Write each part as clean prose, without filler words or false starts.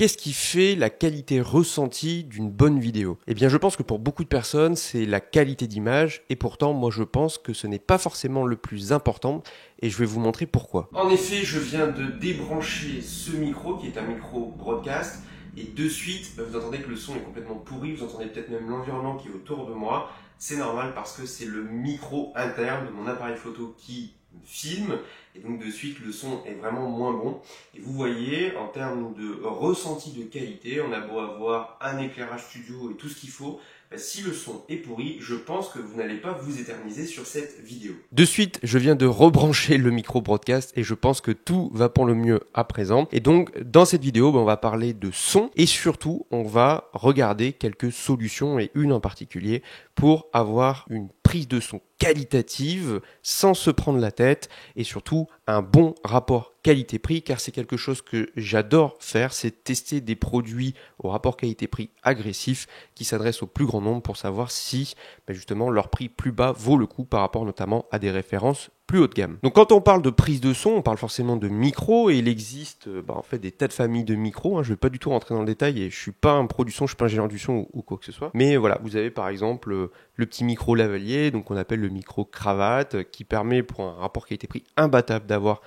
Qu'est-ce qui fait la qualité ressentie d'une bonne vidéo ? Eh bien, je pense que pour beaucoup de personnes, c'est la qualité d'image et pourtant, moi, je pense que ce n'est pas forcément le plus important et je vais vous montrer pourquoi. En effet, je viens de débrancher ce micro qui est un micro broadcast et de suite, vous entendez que le son est complètement pourri, vous entendez peut-être même l'environnement qui est autour de moi. C'est normal parce que c'est le micro interne de mon appareil photo qui filme et donc de suite le son est vraiment moins bon et vous voyez en termes de ressenti de qualité, on a beau avoir un éclairage studio et tout ce qu'il faut, si le son est pourri, je pense que vous n'allez pas vous éterniser sur cette vidéo. De suite, je viens de rebrancher le micro broadcast et je pense que tout va pour le mieux à présent. Et donc, dans cette vidéo, on va parler de son et surtout, on va regarder quelques solutions et une en particulier pour avoir une prise de son qualitative sans se prendre la tête et surtout un bon rapport qualité-prix car c'est quelque chose que j'adore faire, c'est tester des produits au rapport qualité-prix agressif qui s'adressent au plus grand nombre pour savoir si justement leur prix plus bas vaut le coup par rapport notamment à des références plus haut de gamme. Donc quand on parle de prise de son, on parle forcément de micro et il existe en fait des tas de familles de micros. Je ne vais pas du tout rentrer dans le détail et je suis pas un pro du son, je suis pas ingénieur du son ou quoi que ce soit. Mais voilà, vous avez par exemple le petit micro lavalier, donc on appelle le micro cravate, qui permet pour un rapport qualité-prix imbattable d'avoir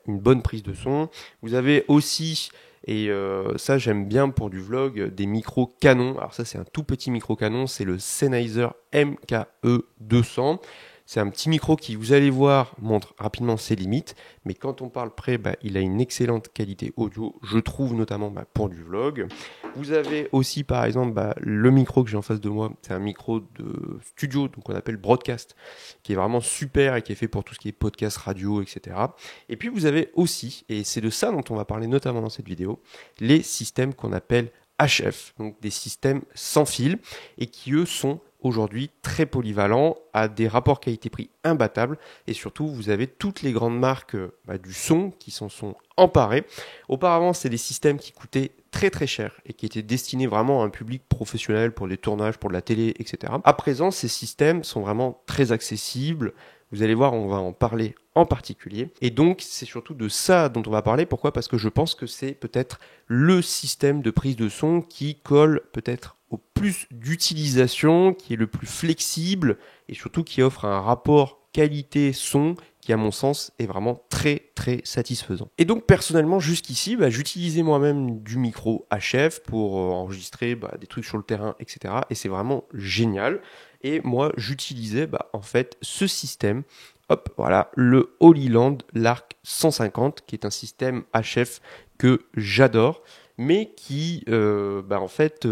une bonne prise de son. Vous avez aussi et ça j'aime bien pour du vlog, des micros Canon. Alors ça c'est un tout petit micro Canon, c'est le Sennheiser MKE200. C'est un petit micro qui, vous allez voir, montre rapidement ses limites. Mais quand on parle près, il a une excellente qualité audio, je trouve notamment pour du vlog. Vous avez aussi par exemple le micro que j'ai en face de moi. C'est un micro de studio, donc on appelle broadcast, qui est vraiment super et qui est fait pour tout ce qui est podcast, radio, etc. Et puis vous avez aussi, et c'est de ça dont on va parler notamment dans cette vidéo, les systèmes qu'on appelle HF, donc des systèmes sans fil et qui eux sont aujourd'hui très polyvalents, à des rapports qualité-prix imbattables et surtout vous avez toutes les grandes marques du son qui s'en sont emparées. Auparavant c'est des systèmes qui coûtaient très très cher et qui étaient destinés vraiment à un public professionnel pour des tournages, pour de la télé, etc. À présent ces systèmes sont vraiment très accessibles. Vous allez voir, on va en parler en particulier. Et donc, c'est surtout de ça dont on va parler. Pourquoi ? Parce que je pense que c'est peut-être le système de prise de son qui colle peut-être au plus d'utilisation, qui est le plus flexible et surtout qui offre un rapport qualité-son qui, à mon sens, est vraiment très très satisfaisant. Et donc, personnellement, jusqu'ici, j'utilisais moi-même du micro HF pour enregistrer des trucs sur le terrain, etc. Et c'est vraiment génial. Et moi, j'utilisais en fait ce système. Hop, voilà, le Holyland Lark 150, qui est un système HF que j'adore, mais qui, en fait,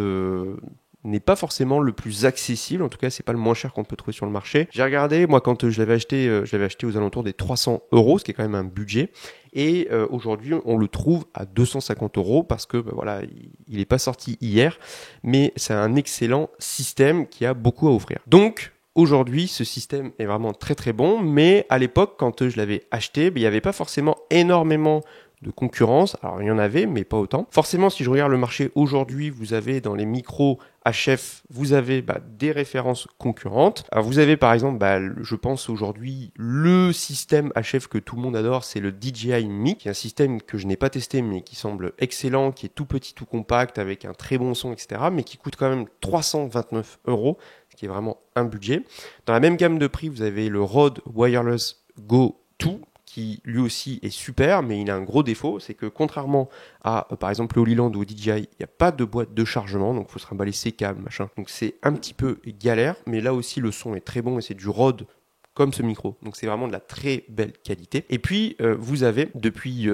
n'est pas forcément le plus accessible. En tout cas, c'est pas le moins cher qu'on peut trouver sur le marché. J'ai regardé, moi, quand je l'avais acheté aux alentours des 300 €, ce qui est quand même un budget. Et aujourd'hui, on le trouve à 250 € parce que il n'est pas sorti hier, mais c'est un excellent système qui a beaucoup à offrir. Donc, aujourd'hui, ce système est vraiment très très bon, mais à l'époque, quand je l'avais acheté, il n'y avait pas forcément énormément de concurrence. Alors il y en avait, mais pas autant. Forcément, si je regarde le marché aujourd'hui, vous avez dans les micros HF, vous avez des références concurrentes. Alors vous avez par exemple, je pense aujourd'hui, le système HF que tout le monde adore, c'est le DJI Mic, qui est un système que je n'ai pas testé, mais qui semble excellent, qui est tout petit, tout compact, avec un très bon son, etc., mais qui coûte quand même 329 €, ce qui est vraiment un budget. Dans la même gamme de prix, vous avez le Rode Wireless Go 2, qui lui aussi est super, mais il a un gros défaut, c'est que contrairement à par exemple le Holyland ou au DJI, il n'y a pas de boîte de chargement, donc il faut se trimballer ses câbles, machin. Donc c'est un petit peu galère, mais là aussi le son est très bon et c'est du Rode comme ce micro. Donc c'est vraiment de la très belle qualité. Et puis vous avez depuis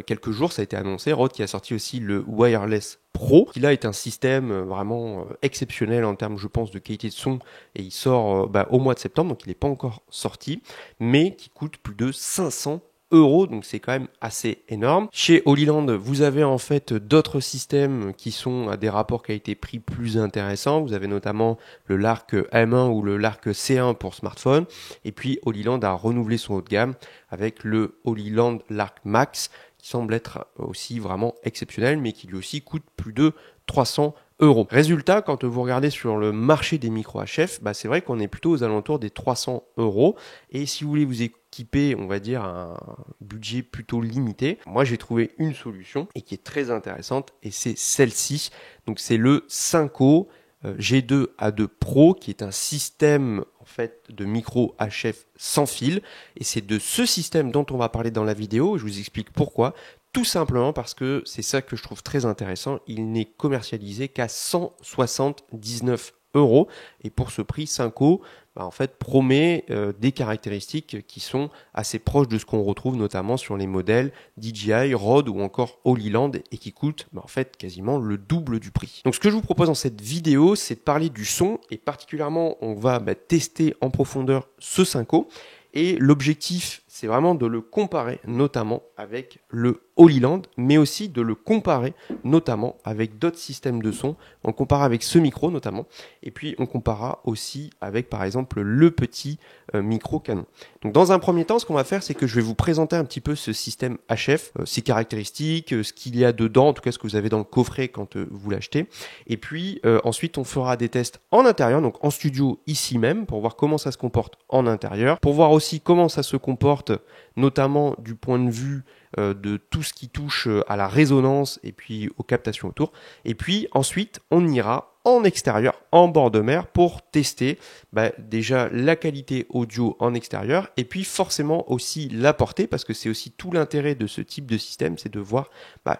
quelques jours, ça a été annoncé, Rode qui a sorti aussi le Wireless Pro, qui là est un système vraiment exceptionnel en termes, je pense, de qualité de son, et il sort au mois de septembre, donc il n'est pas encore sorti, mais qui coûte plus de 500 €, donc c'est quand même assez énorme. Chez Holyland, vous avez en fait d'autres systèmes qui sont à des rapports qualité-prix plus intéressants. Vous avez notamment le Lark M1 ou le Lark C1 pour smartphone, et puis Holyland a renouvelé son haut de gamme avec le Holyland Lark Max, qui semble être aussi vraiment exceptionnel, mais qui lui aussi coûte plus de 300 €. Résultat, quand vous regardez sur le marché des micros HF, c'est vrai qu'on est plutôt aux alentours des 300 €. Et si vous voulez vous équiper, on va dire, un budget plutôt limité, moi j'ai trouvé une solution et qui est très intéressante, et c'est celle-ci. Donc c'est le Synco G2A2 Pro, qui est un système en fait de micro HF sans fil, et c'est de ce système dont on va parler dans la vidéo. Je vous explique pourquoi. Tout simplement parce que c'est ça que je trouve très intéressant. Il n'est commercialisé qu'à 179 €. Et pour ce prix, Synco en fait promet des caractéristiques qui sont assez proches de ce qu'on retrouve notamment sur les modèles DJI, Rode ou encore Holyland, et qui coûtent en fait quasiment le double du prix. Donc ce que je vous propose dans cette vidéo, c'est de parler du son, et particulièrement on va tester en profondeur ce Synco. Et l'objectif, c'est vraiment de le comparer notamment avec le Holyland, mais aussi de le comparer notamment avec d'autres systèmes de son. On compare avec ce micro notamment, et puis on comparera aussi avec par exemple le petit micro Canon. Donc dans un premier temps, ce qu'on va faire, c'est que je vais vous présenter un petit peu ce système HF, ses caractéristiques, ce qu'il y a dedans, en tout cas ce que vous avez dans le coffret quand vous l'achetez. Et puis ensuite, on fera des tests en intérieur, donc en studio ici même, pour voir comment ça se comporte en intérieur, pour voir aussi comment ça se comporte notamment du point de vue de tout ce qui touche à la résonance et puis aux captations autour. Et puis ensuite, on ira en extérieur, en bord de mer, pour tester déjà la qualité audio en extérieur, et puis forcément aussi la portée, parce que c'est aussi tout l'intérêt de ce type de système, c'est de voir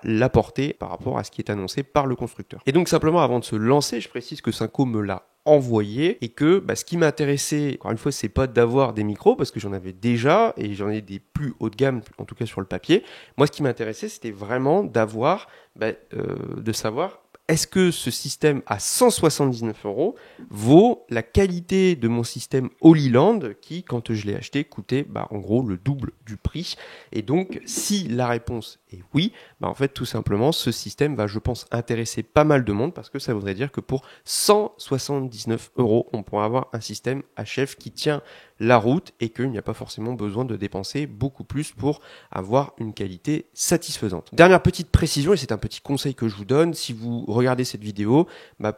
la portée par rapport à ce qui est annoncé par le constructeur. Et donc simplement, avant de se lancer, je précise que Synco me l'a envoyé, et que ce qui m'intéressait, encore une fois, c'est pas d'avoir des micros, parce que j'en avais déjà et j'en ai des plus haut de gamme, en tout cas sur le papier. Moi, ce qui m'intéressait, c'était vraiment d'avoir de savoir, est-ce que ce système à 179 € vaut la qualité de mon système Holyland, qui, quand je l'ai acheté, coûtait en gros le double du prix. Et donc, si la réponse est oui, en fait, tout simplement, ce système va, je pense, intéresser pas mal de monde, parce que ça voudrait dire que pour 179 €, on pourra avoir un système HF qui tient la route, et qu'il n'y a pas forcément besoin de dépenser beaucoup plus pour avoir une qualité satisfaisante. Dernière petite précision, et c'est un petit conseil que je vous donne, si vous regardez cette vidéo,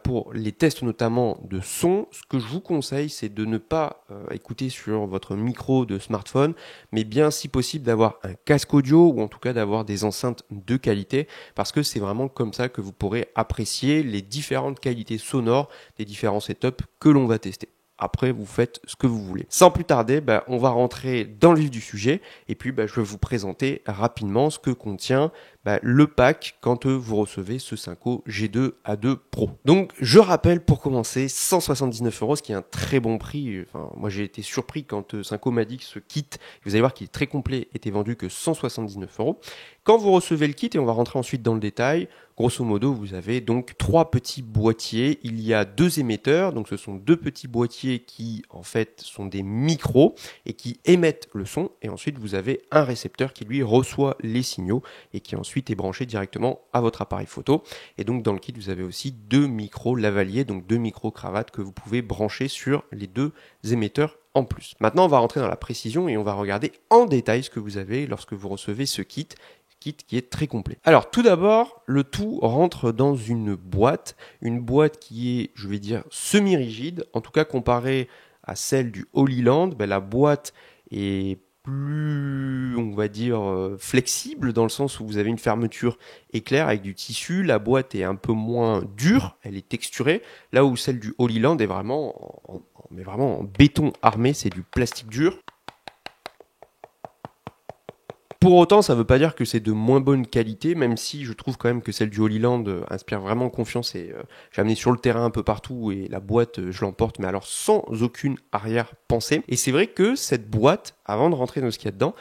pour les tests notamment de son, ce que je vous conseille, c'est de ne pas écouter sur votre micro de smartphone, mais bien si possible d'avoir un casque audio, ou en tout cas d'avoir des enceintes de qualité, parce que c'est vraiment comme ça que vous pourrez apprécier les différentes qualités sonores des différents setups que l'on va tester. Après, vous faites ce que vous voulez. Sans plus tarder, on va rentrer dans le vif du sujet, et puis je vais vous présenter rapidement ce que contient le pack quand vous recevez ce Synco G2A2 Pro. Donc, je rappelle pour commencer, 179 €, ce qui est un très bon prix. Enfin, moi, j'ai été surpris quand Synco m'a dit que ce kit, vous allez voir qu'il est très complet, était vendu que 179 €. Quand vous recevez le kit, et on va rentrer ensuite dans le détail, grosso modo, vous avez donc 3 petits boîtiers. Il y a 2 émetteurs, donc ce sont 2 petits boîtiers qui, en fait, sont des micros et qui émettent le son. Et ensuite, vous avez un récepteur qui, lui, reçoit les signaux et qui ensuite est branché directement à votre appareil photo. Et donc, dans le kit, vous avez aussi 2 micros lavaliers, donc 2 micros cravates que vous pouvez brancher sur les 2 émetteurs en plus. Maintenant, on va rentrer dans la précision et on va regarder en détail ce que vous avez lorsque vous recevez ce kit qui est très complet. Alors tout d'abord, le tout rentre dans une boîte qui est, je vais dire, semi-rigide, en tout cas comparée à celle du Holyland. La boîte est plus, on va dire, flexible, dans le sens où vous avez une fermeture éclair avec du tissu. La boîte est un peu moins dure, elle est texturée, là où celle du Holyland est vraiment en béton armé, c'est du plastique dur. Pour autant, ça ne veut pas dire que c'est de moins bonne qualité, même si je trouve quand même que celle du Holyland inspire vraiment confiance, et j'ai amené sur le terrain un peu partout, et la boîte, je l'emporte, mais alors sans aucune arrière-pensée. Et c'est vrai que cette boîte, avant de rentrer dans ce qu'il y a dedans,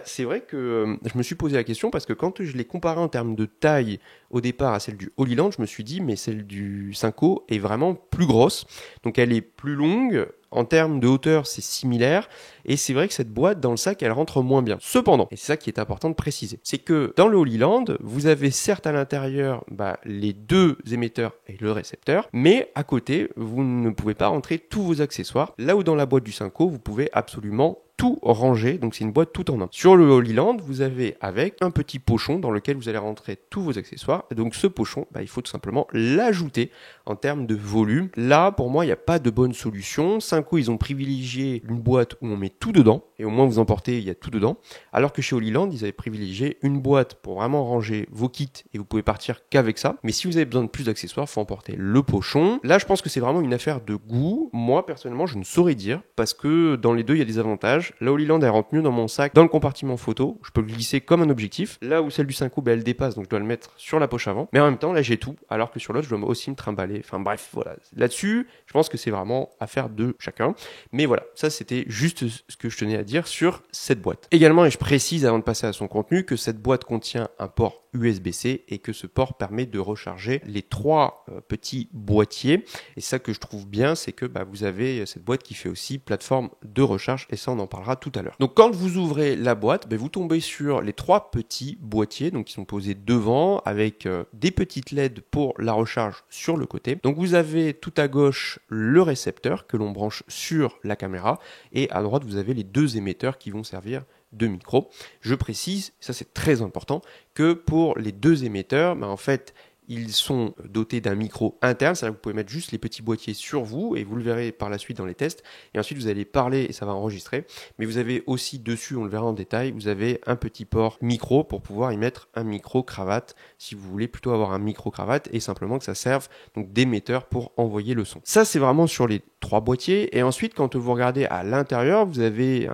c'est vrai que je me suis posé la question, parce que quand je l'ai comparée en termes de taille au départ à celle du Holyland, je me suis dit, mais celle du Synco est vraiment plus grosse, donc elle est plus longue. En termes de hauteur, c'est similaire, et c'est vrai que cette boîte, dans le sac, elle rentre moins bien. Cependant, et c'est ça qui est important de préciser, c'est que dans le Holyland, vous avez certes à l'intérieur les 2 émetteurs et le récepteur, mais à côté, vous ne pouvez pas rentrer tous vos accessoires, là où dans la boîte du Synco, vous pouvez absolument tout rangé, donc c'est une boîte tout en un. Sur le Holy Land, vous avez avec un petit pochon dans lequel vous allez rentrer tous vos accessoires. Et donc ce pochon, il faut tout simplement l'ajouter en termes de volume. Là, pour moi, il n'y a pas de bonne solution. Synco, ils ont privilégié une boîte où on met tout dedans, et au moins vous emportez, il y a tout dedans. Alors que chez Holy Land, ils avaient privilégié une boîte pour vraiment ranger vos kits, et vous pouvez partir qu'avec ça. Mais si vous avez besoin de plus d'accessoires, il faut emporter le pochon. Là, je pense que c'est vraiment une affaire de goût. Moi, personnellement, je ne saurais dire, parce que dans les deux, il y a des avantages. La Holy Land, elle rentre mieux dans mon sac, dans le compartiment photo. Je peux le glisser comme un objectif. Là où celle du Synco, elle dépasse, donc je dois le mettre sur la poche avant. Mais en même temps, là, j'ai tout, alors que sur l'autre, je dois aussi me trimballer. Enfin bref, voilà. Là-dessus, je pense que c'est vraiment affaire de chacun. Mais voilà, ça, c'était juste ce que je tenais à dire sur cette boîte. Également, et je précise avant de passer à son contenu, que cette boîte contient un port USB-C et que ce port permet de recharger les trois petits boîtiers. Et ça que je trouve bien, c'est que vous avez cette boîte qui fait aussi plateforme de recharge, et ça on en parlera tout à l'heure. Donc quand vous ouvrez la boîte, vous tombez sur les trois petits boîtiers, donc qui sont posés devant avec des petites LED pour la recharge sur le côté. Donc vous avez tout à gauche le récepteur que l'on branche sur la caméra, et à droite vous avez les deux émetteurs qui vont servir de micro. Je précise, ça c'est très important, que pour les deux émetteurs, en fait, ils sont dotés d'un micro interne, c'est-à-dire que vous pouvez mettre juste les petits boîtiers sur vous, et vous le verrez par la suite dans les tests, et ensuite vous allez parler et ça va enregistrer. Mais vous avez aussi dessus, on le verra en détail, vous avez un petit port micro pour pouvoir y mettre un micro-cravate, si vous voulez plutôt avoir un micro-cravate, et simplement que ça serve donc d'émetteur pour envoyer le son. Ça c'est vraiment sur les trois boîtiers, et ensuite quand vous regardez à l'intérieur, vous avez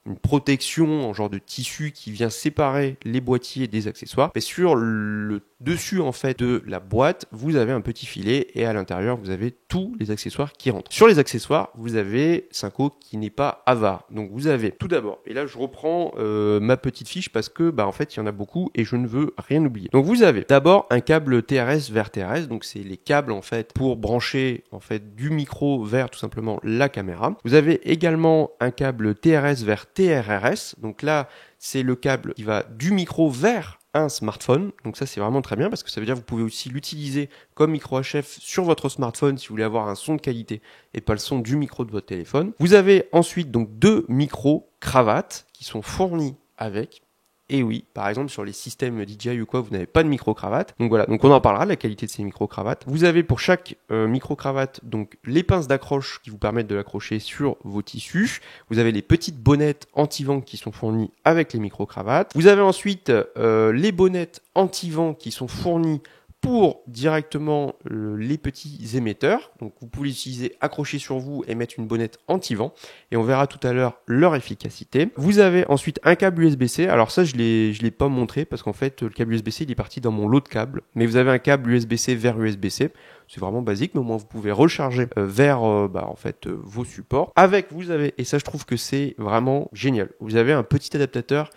une protection en genre de tissu qui vient séparer les boîtiers des accessoires. Et sur le dessus en fait de la boîte, vous avez un petit filet, et à l'intérieur vous avez tous les accessoires qui rentrent. Sur les accessoires, vous avez Synco qui n'est pas avare. Donc vous avez tout d'abord, et là je reprends ma petite fiche parce que en fait il y en a beaucoup et je ne veux rien oublier. Donc vous avez d'abord un câble TRS vers TRS, donc c'est les câbles en fait pour brancher en fait du micro vers tout simplement la caméra. Vous avez également un câble TRS vers TRRS, donc là c'est le câble qui va du micro vers un smartphone, donc ça c'est vraiment très bien parce que ça veut dire que vous pouvez aussi l'utiliser comme micro HF sur votre smartphone si vous voulez avoir un son de qualité et pas le son du micro de votre téléphone. Vous avez ensuite donc deux micros cravates qui sont fournis avec. Et oui, par exemple sur les systèmes DJI ou quoi, vous n'avez pas de micro-cravate. Donc voilà, donc on en parlera de la qualité de ces micro-cravates. Vous avez pour chaque micro-cravate donc les pinces d'accroche qui vous permettent de l'accrocher sur vos tissus. Vous avez les petites bonnettes anti-vent qui sont fournies avec les micro-cravates. Vous avez ensuite les bonnettes anti-vent qui sont fournies pour directement les petits émetteurs. Donc vous pouvez l'utiliser accroché sur vous et mettre une bonnette anti-vent. Et on verra tout à l'heure leur efficacité. Vous avez ensuite un câble USB-C. Alors ça, je l'ai pas montré parce qu'en fait, le câble USB-C, il est parti dans mon lot de câbles. Mais vous avez un câble USB-C vers USB-C. C'est vraiment basique, mais au moins vous pouvez recharger vers vos supports. Avec, vous avez, et ça je trouve que c'est vraiment génial, vous avez un petit adaptateur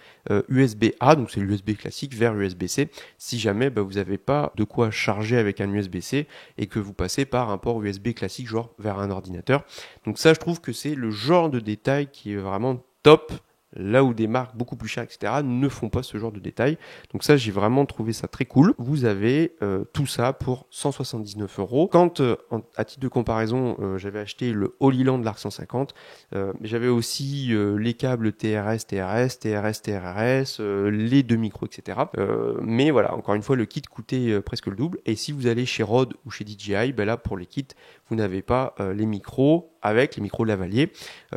USB-A, donc c'est l'USB classique vers USB-C, si jamais vous n'avez pas de quoi charger avec un USB-C et que vous passez par un port USB classique, genre vers un ordinateur. Donc ça je trouve que c'est le genre de détail qui est vraiment top. Là où des marques beaucoup plus chères, etc., ne font pas ce genre de détails. Donc ça, j'ai vraiment trouvé ça très cool. Vous avez tout ça pour 179 €. Quand, à titre de comparaison, j'avais acheté le Holy Land l'Arc 150, j'avais aussi les câbles TRS, TRS, TRS, TRRS, les deux micros, etc. Mais voilà, encore une fois, le kit coûtait presque le double. Et si vous allez chez Rode ou chez DJI, là, pour les kits, vous n'avez pas les micros avec les micros lavaliers.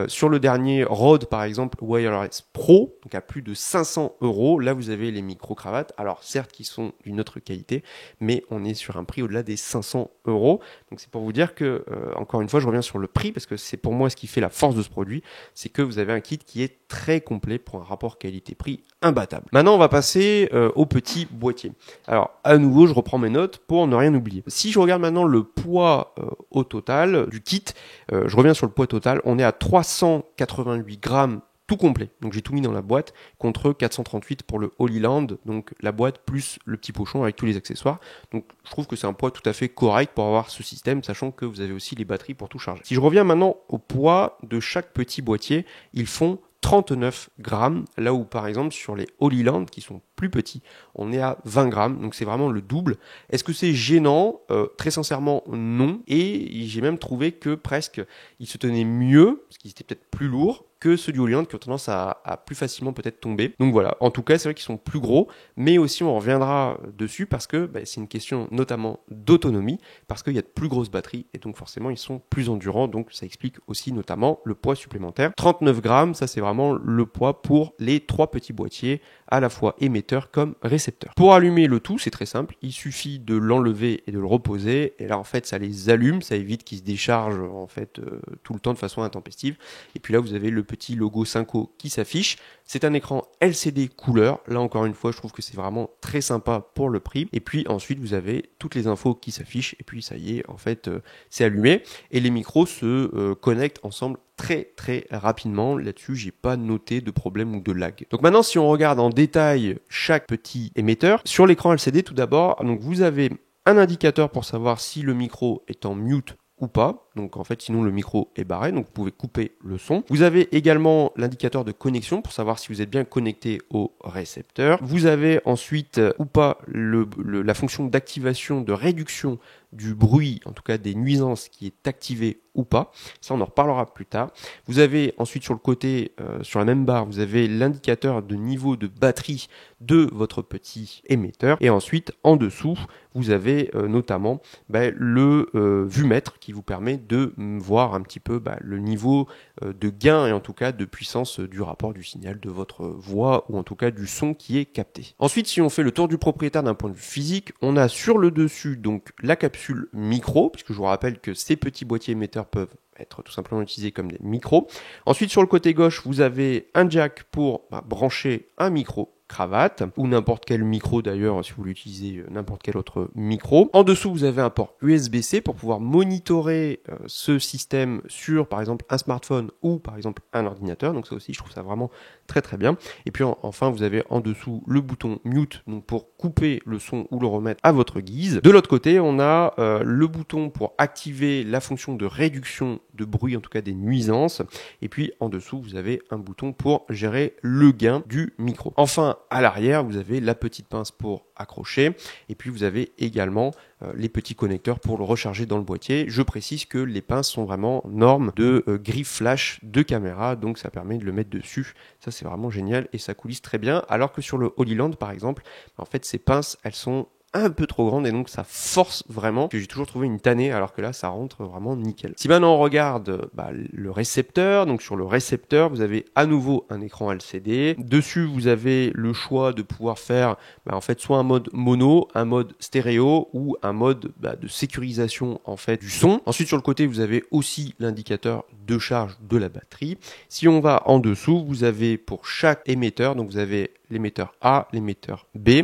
Sur le dernier Rode, par exemple, Wireless Pro, donc à plus de 500 €, là vous avez les micro-cravates. Alors certes, qui sont d'une autre qualité, mais on est sur un prix au-delà des 500 €. Donc c'est pour vous dire que, encore une fois, je reviens sur le prix, parce que c'est pour moi ce qui fait la force de ce produit, c'est que vous avez un kit qui est très complet pour un rapport qualité-prix imbattable. Maintenant, on va passer au petit boîtier. Alors, à nouveau, je reprends mes notes pour ne rien oublier. Si je regarde maintenant le poids au total du kit, je reviens sur le poids total, on est à 388 grammes tout complet. Donc j'ai tout mis dans la boîte contre 438 pour le Holy Land, donc la boîte plus le petit pochon avec tous les accessoires. Donc je trouve que c'est un poids tout à fait correct pour avoir ce système, sachant que vous avez aussi les batteries pour tout charger. Si je reviens maintenant au poids de chaque petit boîtier, ils font 39 grammes, là où par exemple sur les Holyland qui sont plus petits, on est à 20 grammes, donc c'est vraiment le double. Est-ce que c'est gênant? Très sincèrement non, et j'ai même trouvé que presque il se tenait mieux, parce qu'il était peut-être plus lourd, que ceux du Holyland qui ont tendance à plus facilement peut-être tomber. Donc voilà, en tout cas c'est vrai qu'ils sont plus gros, mais aussi on reviendra dessus parce que c'est une question notamment d'autonomie, parce qu'il y a de plus grosses batteries et donc forcément ils sont plus endurants, donc ça explique aussi notamment le poids supplémentaire. 39 grammes, ça c'est vraiment le poids pour les 3 petits boîtiers, à la fois émetteur comme récepteur. Pour allumer le tout, c'est très simple, il suffit de l'enlever et de le reposer, et là en fait ça les allume, ça évite qu'ils se déchargent en fait tout le temps de façon intempestive, et puis là vous avez le petit logo Synco qui s'affiche. C'est un écran LCD couleur. Là encore une fois, je trouve que c'est vraiment très sympa pour le prix. Et puis ensuite, vous avez toutes les infos qui s'affichent. Et puis ça y est, en fait, c'est allumé. Et les micros se connectent ensemble très très rapidement. Là-dessus, j'ai pas noté de problème ou de lag. Donc maintenant, si on regarde en détail chaque petit émetteur, sur l'écran LCD, tout d'abord, donc vous avez un indicateur pour savoir si le micro est en mute ou pas. Donc en fait, sinon le micro est barré, donc vous pouvez couper le son. Vous avez également l'indicateur de connexion pour savoir si vous êtes bien connecté au récepteur. Vous avez ensuite ou pas la fonction d'activation, de réduction du bruit, en tout cas des nuisances, qui est activée ou pas. Ça, on en reparlera plus tard. Vous avez ensuite sur le côté, sur la même barre, vous avez l'indicateur de niveau de batterie de votre petit émetteur. Et ensuite, en dessous, vous avez notamment le vumètre qui vous permet de voir un petit peu le niveau de gain et en tout cas de puissance du rapport du signal de votre voix ou en tout cas du son qui est capté. Ensuite, si on fait le tour du propriétaire d'un point de vue physique, on a sur le dessus donc la capsule micro, puisque je vous rappelle que ces petits boîtiers émetteurs peuvent être tout simplement utilisés comme des micros. Ensuite, sur le côté gauche, vous avez un jack pour brancher un micro cravate ou n'importe quel micro d'ailleurs si vous voulez utiliser n'importe quel autre micro. En dessous vous avez un port USB-C pour pouvoir monitorer ce système sur par exemple un smartphone ou par exemple un ordinateur, donc ça aussi je trouve ça vraiment très très bien. Et puis enfin vous avez en dessous le bouton mute donc pour couper le son ou le remettre à votre guise. De l'autre côté on a le bouton pour activer la fonction de réduction de bruit, en tout cas des nuisances, et puis en dessous vous avez un bouton pour gérer le gain du micro. Enfin à l'arrière, vous avez la petite pince pour accrocher et puis vous avez également les petits connecteurs pour le recharger dans le boîtier. Je précise que les pinces sont vraiment normes de griffe flash de caméra, donc ça permet de le mettre dessus. Ça c'est vraiment génial et ça coulisse très bien. Alors que sur le Holyland par exemple, en fait ces pinces elles sont un peu trop grande et donc ça force vraiment, que j'ai toujours trouvé une tannée alors que là ça rentre vraiment nickel. Si maintenant on regarde le récepteur, donc sur le récepteur vous avez à nouveau un écran LCD, dessus vous avez le choix de pouvoir faire en fait soit un mode mono, un mode stéréo ou un mode de sécurisation en fait du son. Ensuite sur le côté vous avez aussi l'indicateur de charge de la batterie. Si on va en dessous vous avez pour chaque émetteur, donc vous avez l'émetteur A, l'émetteur B,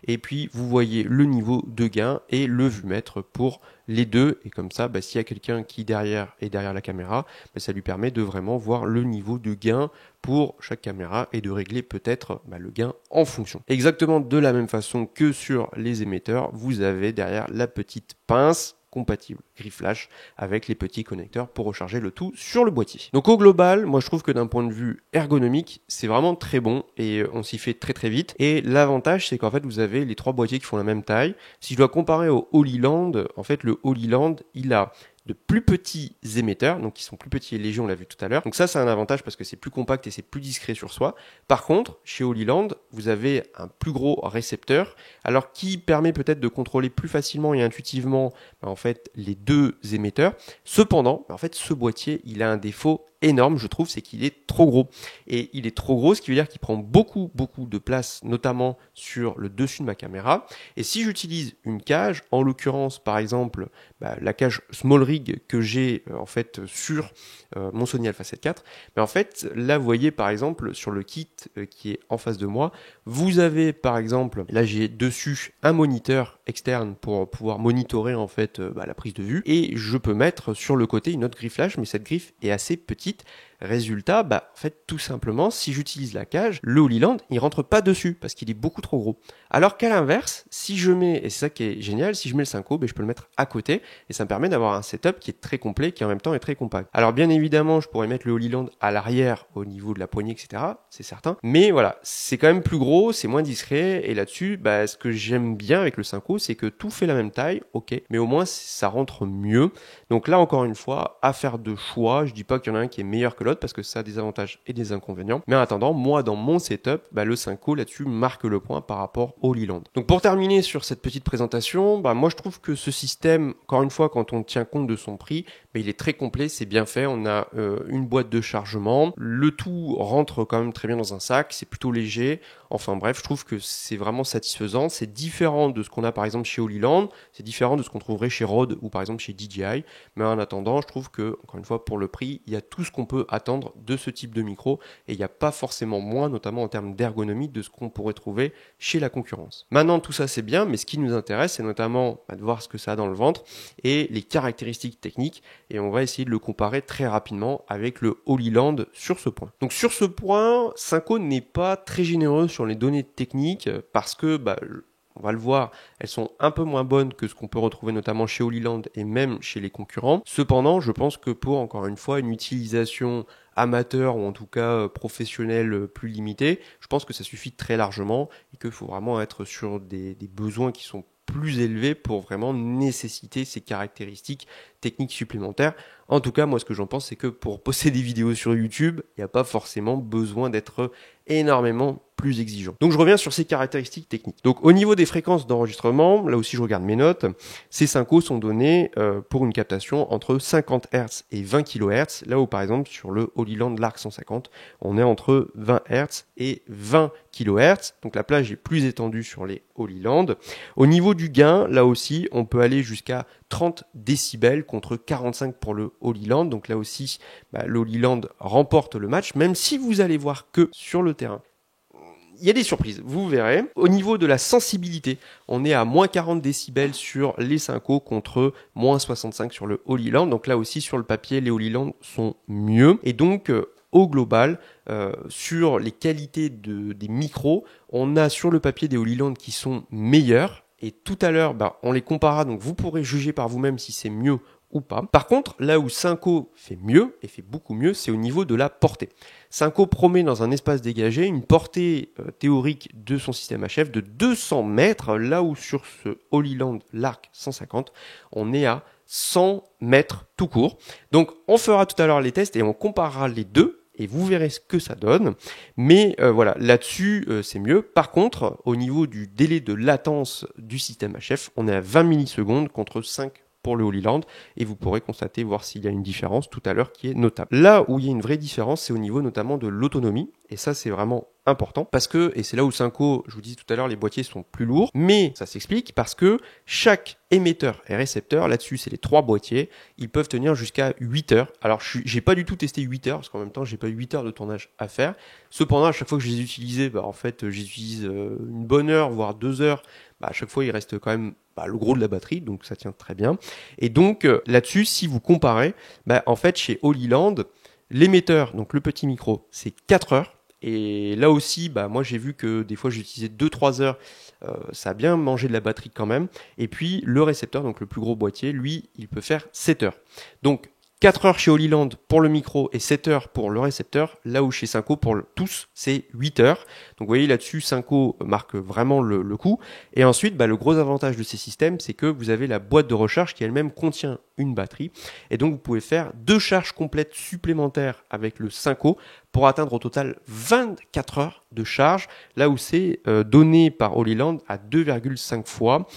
et puis vous voyez le niveau de gain et le vumètre pour les deux, et comme ça, s'il y a quelqu'un qui est derrière la caméra, ça lui permet de vraiment voir le niveau de gain pour chaque caméra et de régler peut-être le gain en fonction. Exactement de la même façon que sur les émetteurs, vous avez derrière la petite pince compatible griffe flash avec les petits connecteurs pour recharger le tout sur le boîtier. Donc au global, moi je trouve que d'un point de vue ergonomique, c'est vraiment très bon et on s'y fait très très vite. Et l'avantage c'est qu'en fait vous avez les 3 boîtiers qui font la même taille. Si je dois comparer au Holyland, en fait le Holyland il a de plus petits émetteurs, donc qui sont plus petits et légers, on l'a vu tout à l'heure. Donc ça, c'est un avantage parce que c'est plus compact et c'est plus discret sur soi. Par contre, chez Holyland, vous avez un plus gros récepteur, alors qui permet peut-être de contrôler plus facilement et intuitivement en fait les 2 émetteurs. Cependant, en fait, ce boîtier, il a un défaut énorme, je trouve, c'est qu'il est trop gros. Et il est trop gros, ce qui veut dire qu'il prend beaucoup de place, notamment sur le dessus de ma caméra. Et si j'utilise une cage, en l'occurrence, par exemple, la cage Small Rig que j'ai en fait sur mon Sony Alpha 7 IV, mais en fait, là, vous voyez, par exemple, sur le kit qui est en face de moi, vous avez, par exemple, là, j'ai dessus un moniteur externe pour pouvoir monitorer en fait la prise de vue, et je peux mettre sur le côté une autre griffe flash, mais cette griffe est assez petite. Résultat, en fait, tout simplement, si j'utilise la cage, le Holy Land, il rentre pas dessus parce qu'il est beaucoup trop gros. Alors qu'à l'inverse, si je mets, et c'est ça qui est génial, si je mets le Synco, je peux le mettre à côté et ça me permet d'avoir un setup qui est très complet, qui en même temps est très compact. Alors bien évidemment, je pourrais mettre le Holy Land à l'arrière au niveau de la poignée, etc. C'est certain. Mais voilà, c'est quand même plus gros, c'est moins discret et là-dessus, ce que j'aime bien avec le Synco, c'est que tout fait la même taille, ok, mais au moins ça rentre mieux. Donc là, encore une fois, affaire de choix. Je dis pas qu'il y en a un qui est meilleur que l'autre parce que ça a des avantages et des inconvénients. Mais en attendant, moi, dans mon setup, le Synco là-dessus marque le point par rapport au Holy Land. Donc pour terminer sur cette petite présentation, moi je trouve que ce système, encore une fois, quand on tient compte de son prix, il est très complet, c'est bien fait. On a une boîte de chargement. Le tout rentre quand même très bien dans un sac. C'est plutôt léger. Enfin bref, je trouve que c'est vraiment satisfaisant. C'est différent de ce qu'on a par exemple chez Holy Land. C'est différent de ce qu'on trouverait chez Rode ou par exemple chez DJI. Mais en attendant, je trouve que, encore une fois, pour le prix, il y a tout ce qu'on peut attendre de ce type de micro. Et il n'y a pas forcément moins, notamment en termes d'ergonomie, de ce qu'on pourrait trouver chez la concurrence. Maintenant, tout ça c'est bien, mais ce qui nous intéresse, c'est notamment de voir ce que ça a dans le ventre et les caractéristiques techniques. Et on va essayer de le comparer très rapidement avec le Holy Land sur ce point. Donc sur ce point, Synco n'est pas très généreux sur les données techniques parce que, on va le voir, elles sont un peu moins bonnes que ce qu'on peut retrouver notamment chez Holy Land et même chez les concurrents. Cependant, je pense que pour, encore une fois, une utilisation amateur ou en tout cas professionnelle plus limitée, je pense que ça suffit très largement et qu'il faut vraiment être sur des besoins qui sont plus élevés pour vraiment nécessiter ces caractéristiques techniques supplémentaires. En tout cas, moi, ce que j'en pense, c'est que pour poster des vidéos sur YouTube, il n'y a pas forcément besoin d'être énormément plus exigeant. Donc, je reviens sur ces caractéristiques techniques. Donc, au niveau des fréquences d'enregistrement, là aussi, je regarde mes notes. Ces Synco sont donnés pour une captation entre 50 Hz et 20 kHz. Là où, par exemple, sur le Holy Land Lark 150, on est entre 20 Hz et 20 kHz. Donc, la plage est plus étendue sur les Holy Land. Au niveau du gain, là aussi, on peut aller jusqu'à 30 décibels contre 45 pour le Holy Land. Donc là aussi, le Holy Land remporte le match, même si vous allez voir que sur le terrain, il y a des surprises, vous verrez. Au niveau de la sensibilité, on est à moins 40 décibels sur les Synco contre moins 65 sur le Holy Land. Donc là aussi, sur le papier, les Holy Land sont mieux. Et donc, au global, sur les qualités des micros, on a sur le papier des Holy Land qui sont meilleurs. Et tout à l'heure, on les comparera, donc vous pourrez juger par vous-même si c'est mieux ou pas. Par contre, là où Synco fait mieux, et fait beaucoup mieux, c'est au niveau de la portée. Synco promet dans un espace dégagé une portée théorique de son système HF de 200 mètres, là où sur ce Holy Land Lark 150, on est à 100 mètres tout court. Donc on fera tout à l'heure les tests et on comparera les deux. Et vous verrez ce que ça donne. Mais voilà, là-dessus, c'est mieux. Par contre, au niveau du délai de latence du système HF, on est à 20 millisecondes contre 5 pour le Holy Land. Et vous pourrez constater, voir s'il y a une différence tout à l'heure qui est notable. Là où il y a une vraie différence, c'est au niveau notamment de l'autonomie. Et ça, c'est vraiment important parce que, et c'est là où Synco, je vous disais tout à l'heure, les boîtiers sont plus lourds, mais ça s'explique parce que chaque émetteur et récepteur, là-dessus, c'est les 3 boîtiers, ils peuvent tenir jusqu'à 8 heures. Alors, j'ai pas du tout testé 8 heures parce qu'en même temps, j'ai pas 8 heures de tournage à faire. Cependant, à chaque fois que je les utilisais, en fait, j'utilise une bonne heure, voire 2 heures. À chaque fois, il reste quand même le gros de la batterie, donc ça tient très bien. Et donc, là-dessus, si vous comparez, en fait, chez Holy Land, l'émetteur, donc le petit micro, c'est 4 heures. Et là aussi, moi j'ai vu que des fois j'utilisais 2-3 heures, ça a bien mangé de la batterie quand même. Et puis le récepteur, donc le plus gros boîtier, lui, il peut faire 7 heures. Donc 4 heures chez Holy Land pour le micro et 7 heures pour le récepteur, là où chez Synco pour tous c'est 8 heures. Donc vous voyez là-dessus, Synco marque vraiment le coup. Et ensuite, le gros avantage de ces systèmes, c'est que vous avez la boîte de recharge qui elle-même contient une batterie. Et donc vous pouvez faire 2 charges complètes supplémentaires avec le Synco pour atteindre au total 24 heures de charge, là où c'est donné par Holy Land à 2,5 fois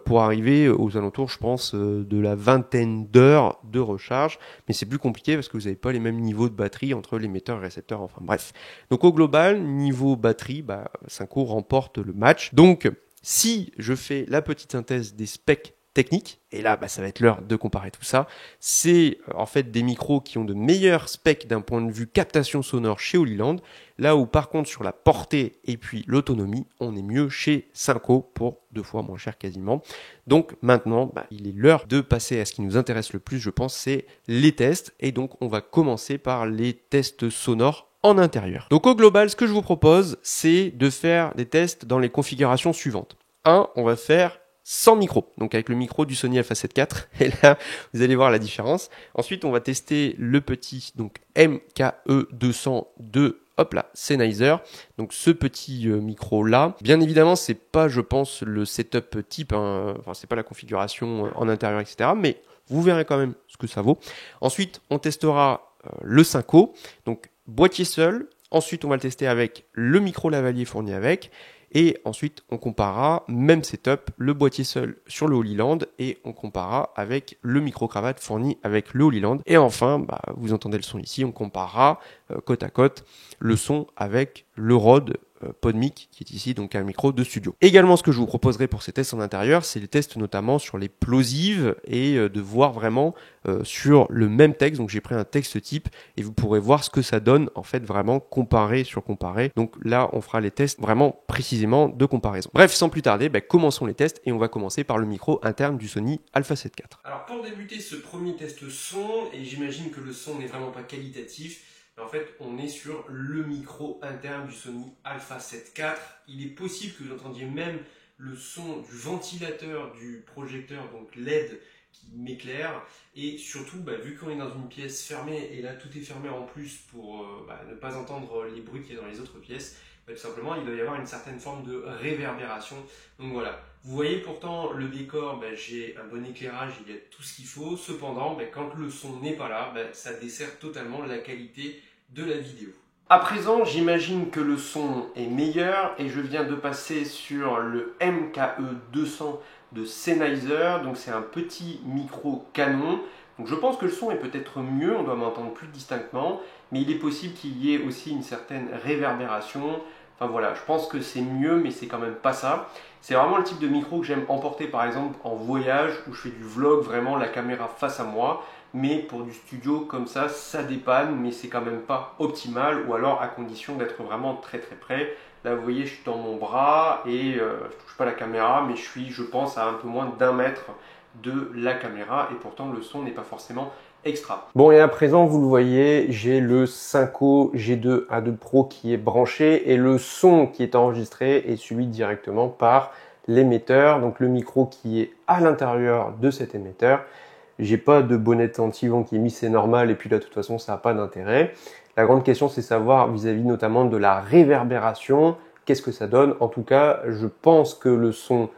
pour arriver aux alentours, je pense, de la vingtaine d'heures de recharge. Mais c'est plus compliqué parce que vous n'avez pas les mêmes niveaux de batterie entre l'émetteur et le récepteur, enfin bref. Donc au global, niveau batterie, Synco remporte le match. Donc si je fais la petite synthèse des specs technique, et là ça va être l'heure de comparer tout ça. C'est en fait des micros qui ont de meilleurs specs d'un point de vue captation sonore chez Holyland, là où par contre sur la portée et puis l'autonomie, on est mieux chez Synco pour 2 fois moins cher quasiment. Donc maintenant, il est l'heure de passer à ce qui nous intéresse le plus, je pense, c'est les tests, et donc on va commencer par les tests sonores en intérieur. Donc au global, ce que je vous propose, c'est de faire des tests dans les configurations suivantes. On va faire sans micro, donc avec le micro du Sony Alpha 7 IV, et là vous allez voir la différence. Ensuite on va tester le petit donc MKE200 de Sennheiser, donc ce petit micro là. Bien évidemment c'est pas, je pense, le setup type, enfin c'est pas la configuration en intérieur, etc. Mais vous verrez quand même ce que ça vaut. Ensuite on testera le Synco, donc boîtier seul. Ensuite on va le tester avec le micro lavalier fourni avec. Et ensuite, on comparera, même setup, le boîtier seul sur le Holyland, et on comparera avec le micro-cravate fourni avec le Holyland. Et enfin, vous entendez le son ici, on comparera côte à côte le son avec le Rode PodMic qui est ici, donc un micro de studio. Également, ce que je vous proposerai pour ces tests en intérieur, c'est les tests notamment sur les plosives et de voir vraiment sur le même texte. Donc j'ai pris un texte type et vous pourrez voir ce que ça donne en fait vraiment comparé sur comparé. Donc là, on fera les tests vraiment précisément de comparaison. Bref, sans plus tarder, commençons les tests et on va commencer par le micro interne du Sony Alpha 7 IV. Alors pour débuter ce premier test son, et j'imagine que le son n'est vraiment pas qualitatif, en fait, on est sur le micro interne du Sony Alpha 7 IV. Il est possible que vous entendiez même le son du ventilateur du projecteur, donc LED, qui m'éclaire. Et surtout, vu qu'on est dans une pièce fermée, et là tout est fermé en plus pour ne pas entendre les bruits qu'il y a dans les autres pièces, tout simplement, il doit y avoir une certaine forme de réverbération. Donc voilà, vous voyez pourtant le décor, j'ai un bon éclairage, il y a tout ce qu'il faut. Cependant, quand le son n'est pas là, ça dessert totalement la qualité de la vidéo. À présent, j'imagine que le son est meilleur et je viens de passer sur le MKE200 de Sennheiser. Donc c'est un petit micro canon. Donc je pense que le son est peut-être mieux, on doit m'entendre plus distinctement, mais il est possible qu'il y ait aussi une certaine réverbération. Enfin voilà, je pense que c'est mieux, mais c'est quand même pas ça. C'est vraiment le type de micro que j'aime emporter par exemple en voyage, où je fais du vlog, vraiment la caméra face à moi. Mais pour du studio comme ça dépanne, mais c'est quand même pas optimal, ou alors à condition d'être vraiment très très près. Là vous voyez, je suis dans mon bras et je touche pas la caméra, mais je suis, je pense, à un peu moins d'1 mètre de la caméra, et pourtant le son n'est pas forcément extra. Bon, et à présent vous le voyez, j'ai le Synco G2 A2 Pro qui est branché, et le son qui est enregistré est suivi directement par l'émetteur, donc le micro qui est à l'intérieur de cet émetteur. J'ai pas de bonnette anti-vent qui est mis, c'est normal, et puis là de toute façon ça n'a pas d'intérêt. La grande question c'est savoir vis-à-vis notamment de la réverbération, qu'est-ce que ça donne. En tout cas, je pense que le son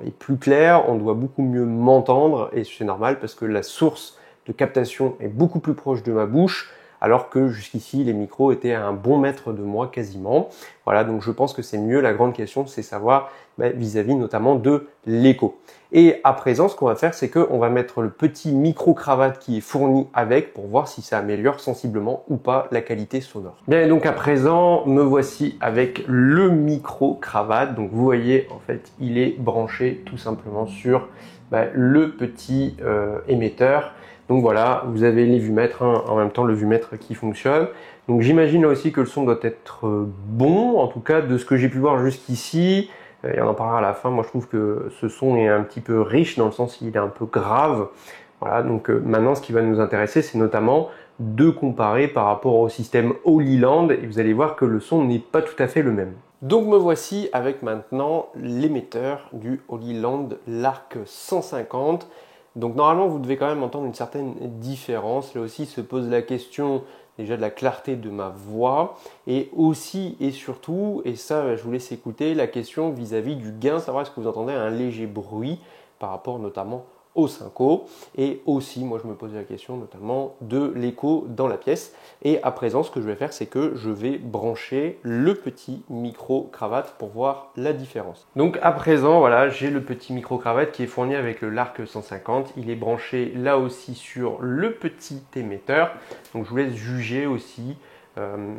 est plus clair, on doit beaucoup mieux m'entendre, et c'est normal parce que la source de captation est beaucoup plus proche de ma bouche, alors que jusqu'ici les micros étaient à un bon mètre de moi quasiment. Voilà, donc je pense que c'est mieux. La grande question c'est savoir vis-à-vis notamment de l'écho. Et à présent, ce qu'on va faire, c'est qu'on va mettre le petit micro-cravate qui est fourni avec pour voir si ça améliore sensiblement ou pas la qualité sonore. Bien, et donc à présent, me voici avec le micro-cravate. Donc vous voyez, en fait, il est branché tout simplement sur le petit émetteur. Donc voilà, vous avez les vumètres, en même temps le vumètre qui fonctionne. Donc j'imagine aussi que le son doit être bon, en tout cas de ce que j'ai pu voir jusqu'ici. Et on en parlera à la fin. Moi je trouve que ce son est un petit peu riche, dans le sens qu'il est un peu grave. Voilà, donc maintenant ce qui va nous intéresser, c'est notamment de comparer par rapport au système Holyland, et vous allez voir que le son n'est pas tout à fait le même. Donc me voici avec maintenant l'émetteur du Holyland Lark 150. Donc normalement vous devez quand même entendre une certaine différence. Là aussi se pose la question déjà de la clarté de ma voix, et aussi et surtout, et ça je vous laisse écouter, la question vis-à-vis du gain, savoir est-ce que vous entendez un léger bruit par rapport notamment au Synco, et aussi moi je me pose la question notamment de l'écho dans la pièce. Et à présent ce que je vais faire, c'est que je vais brancher le petit micro cravate pour voir la différence. Donc à présent voilà, j'ai le petit micro cravate qui est fourni avec le Lark 150, il est branché là aussi sur le petit émetteur, donc je vous laisse juger aussi.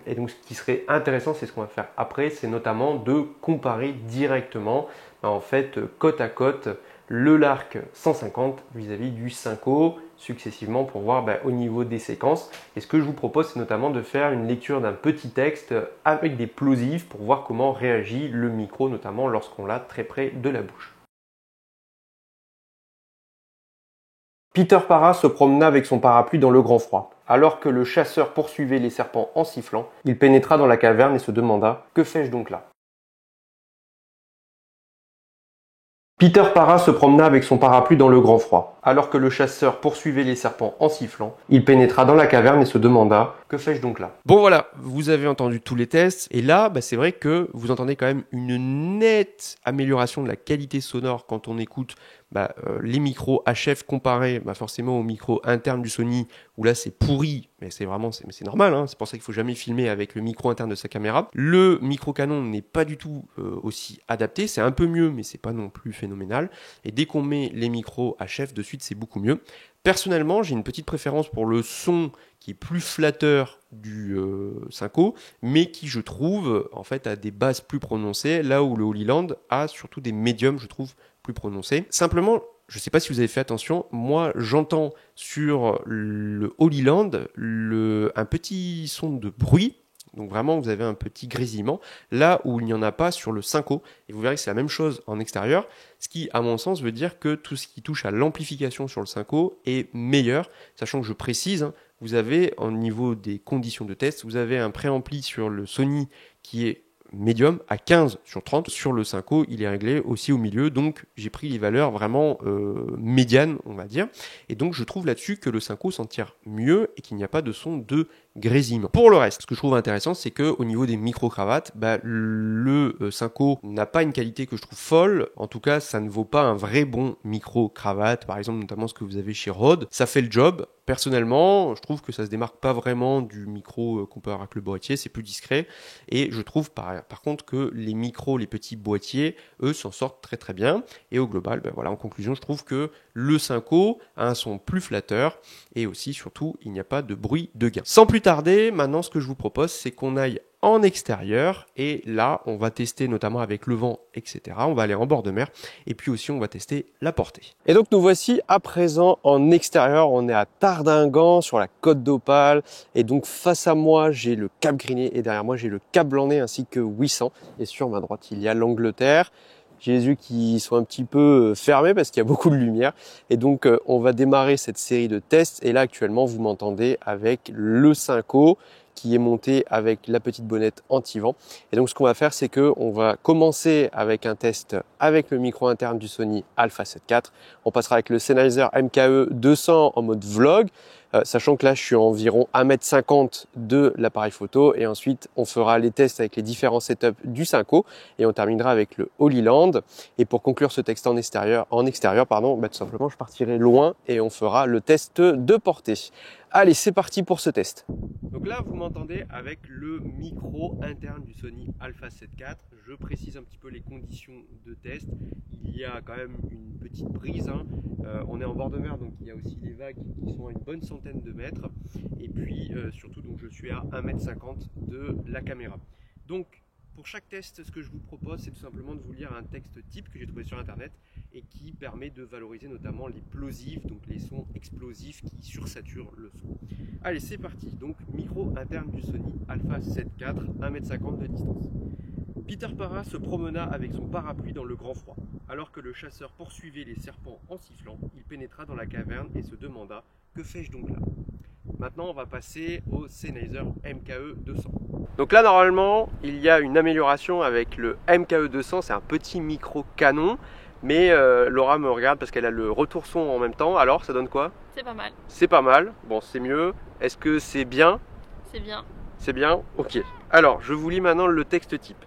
Et donc ce qui serait intéressant, c'est ce qu'on va faire après, c'est notamment de comparer directement en fait côte à côte le Lark 150 vis-à-vis du Synco successivement pour voir au niveau des séquences. Et ce que je vous propose, c'est notamment de faire une lecture d'un petit texte avec des plosifs pour voir comment réagit le micro, notamment lorsqu'on l'a très près de la bouche. Peter Para se promena avec son parapluie dans le grand froid. Alors que le chasseur poursuivait les serpents en sifflant, il pénétra dans la caverne et se demanda « Que fais-je donc là ?» Peter Para se promena avec son parapluie dans le grand froid. Alors que le chasseur poursuivait les serpents en sifflant, il pénétra dans la caverne et se demanda « Que fais-je donc là ?» Bon voilà, vous avez entendu tous les tests, et là, c'est vrai que vous entendez quand même une nette amélioration de la qualité sonore quand on écoute les micros HF comparés forcément aux micros internes du Sony, où là c'est pourri, mais c'est normal, hein, c'est pour ça qu'il ne faut jamais filmer avec le micro interne de sa caméra. Le micro Canon n'est pas du tout aussi adapté, c'est un peu mieux, mais c'est pas non plus phénoménal. Et dès qu'on met les micros HF de suite, c'est beaucoup mieux. Personnellement, j'ai une petite préférence pour le son qui est plus flatteur du Synco, mais qui, je trouve, en fait, a des basses plus prononcées, là où le Holy Land a surtout des médiums, je trouve, plus prononcés. Simplement, je ne sais pas si vous avez fait attention, moi, j'entends sur le Holy Land un petit son de bruit. Donc vraiment, vous avez un petit grésillement, là où il n'y en a pas sur le Synco. Et vous verrez que c'est la même chose en extérieur, ce qui, à mon sens, veut dire que tout ce qui touche à l'amplification sur le Synco est meilleur, sachant que je précise, vous avez, au niveau des conditions de test, vous avez un préampli sur le Sony qui est médium à 15/30. Sur le Synco, il est réglé aussi au milieu, donc j'ai pris les valeurs vraiment médianes, on va dire. Et donc je trouve là-dessus que le Synco s'en tire mieux et qu'il n'y a pas de son de grésillement. Pour le reste, ce que je trouve intéressant, c'est qu'au niveau des micro-cravates, le Synco n'a pas une qualité que je trouve folle. En tout cas, ça ne vaut pas un vrai bon micro-cravate, par exemple notamment ce que vous avez chez Rode. Ça fait le job. Personnellement, je trouve que ça se démarque pas vraiment du micro qu'on peut avoir avec le boîtier, c'est plus discret. Et je trouve par contre que les micros, les petits boîtiers, eux, s'en sortent très très bien. Et au global, en conclusion, je trouve que le Synco a un son plus flatteur et aussi, surtout, il n'y a pas de bruit de gain. Sans plus tarder, maintenant, ce que je vous propose, c'est qu'on aille en extérieur et là, on va tester notamment avec le vent, etc. On va aller en bord de mer et puis aussi, on va tester la portée. Et donc, nous voici à présent en extérieur. On est à Tardingan sur la côte d'Opale et donc face à moi, j'ai le Cap Grignet et derrière moi, j'ai le Cap Blanc-Nez ainsi que 800 et sur ma droite, il y a l'Angleterre. J'ai les yeux qui sont un petit peu fermés parce qu'il y a beaucoup de lumière. Et donc, on va démarrer cette série de tests. Et là, actuellement, vous m'entendez avec le Synco qui est monté avec la petite bonnette anti-vent. Et donc, ce qu'on va faire, c'est que on va commencer avec un test avec le micro interne du Sony Alpha 7 IV. On passera avec le Sennheiser MKE 200 en mode vlog. Sachant que là, je suis à environ 1,50 m de l'appareil photo et ensuite, on fera les tests avec les différents setups du Synco et on terminera avec le Holy Land. Et pour conclure ce texte en extérieur, tout simplement, je partirai loin et on fera le test de portée. Allez, c'est parti pour ce test. Donc là, vous m'entendez avec le micro interne du Sony Alpha 7 IV. Je précise un petit peu les conditions de test. Il y a quand même une petite brise. On est en bord de mer, donc il y a aussi des vagues qui sont à une bonne centaine de mètres. Et puis surtout, donc, je suis à 1,50 m de la caméra. Donc, pour chaque test, ce que je vous propose, c'est tout simplement de vous lire un texte type que j'ai trouvé sur internet et qui permet de valoriser notamment les plosifs, donc les sons explosifs qui sursaturent le son. Allez, c'est parti. Donc, micro interne du Sony Alpha 7 IV, 1,50 m de distance. Peter Para se promena avec son parapluie dans le grand froid. Alors que le chasseur poursuivait les serpents en sifflant, il pénétra dans la caverne et se demanda « Que fais-je donc là ?» Maintenant, on va passer au Sennheiser MKE 200. Donc là, normalement, il y a une amélioration avec le MKE 200. C'est un petit micro Canon. Mais Laura me regarde parce qu'elle a le retour son en même temps. Alors, ça donne quoi? C'est pas mal. C'est pas mal. Bon, c'est mieux. Est-ce que c'est bien? C'est bien. C'est bien? Ok. Alors, je vous lis maintenant le texte type.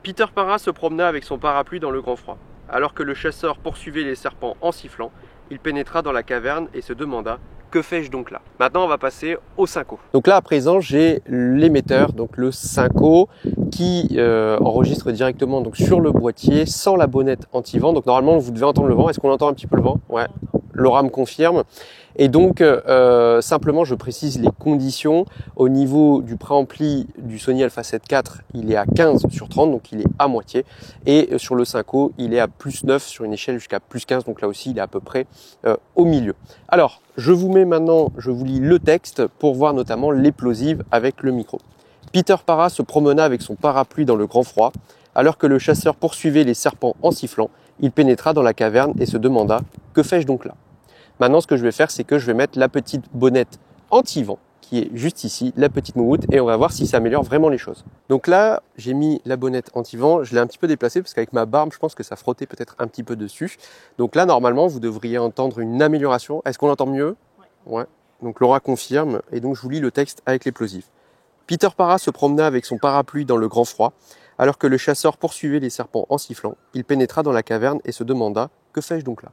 Peter Para se promena avec son parapluie dans le grand froid. Alors que le chasseur poursuivait les serpents en sifflant, il pénétra dans la caverne et se demanda « Que fais-je donc là ?» Maintenant, on va passer au Synco. Donc là, à présent, j'ai l'émetteur, donc le Synco, qui enregistre directement donc, sur le boîtier sans la bonnette anti-vent. Donc normalement, vous devez entendre le vent. Est-ce qu'on entend un petit peu le vent? Ouais. Laura me confirme. Et donc, simplement, je précise les conditions. Au niveau du préampli du Sony Alpha 7 IV, il est à 15/30, donc il est à moitié. Et sur le 5.0, il est à +9 sur une échelle jusqu'à +15, donc là aussi, il est à peu près au milieu. Alors, je vous mets maintenant, je vous lis le texte pour voir notamment l'explosive avec le micro. Peter Parra se promena avec son parapluie dans le grand froid. Alors que le chasseur poursuivait les serpents en sifflant, il pénétra dans la caverne et se demanda « Que fais-je donc là ?» Maintenant, ce que je vais faire, c'est que je vais mettre la petite bonnette anti-vent qui est juste ici, la petite moumoute, et on va voir si ça améliore vraiment les choses. Donc là, j'ai mis la bonnette anti-vent, je l'ai un petit peu déplacée parce qu'avec ma barbe, je pense que ça frottait peut-être un petit peu dessus. Donc là, normalement, vous devriez entendre une amélioration. Est-ce qu'on entend mieux? Ouais. Donc Laura confirme, et donc je vous lis le texte avec l'explosif. Peter Parra se promena avec son parapluie dans le grand froid. Alors que le chasseur poursuivait les serpents en sifflant, il pénétra dans la caverne et se demanda « Que fais-je donc là ?»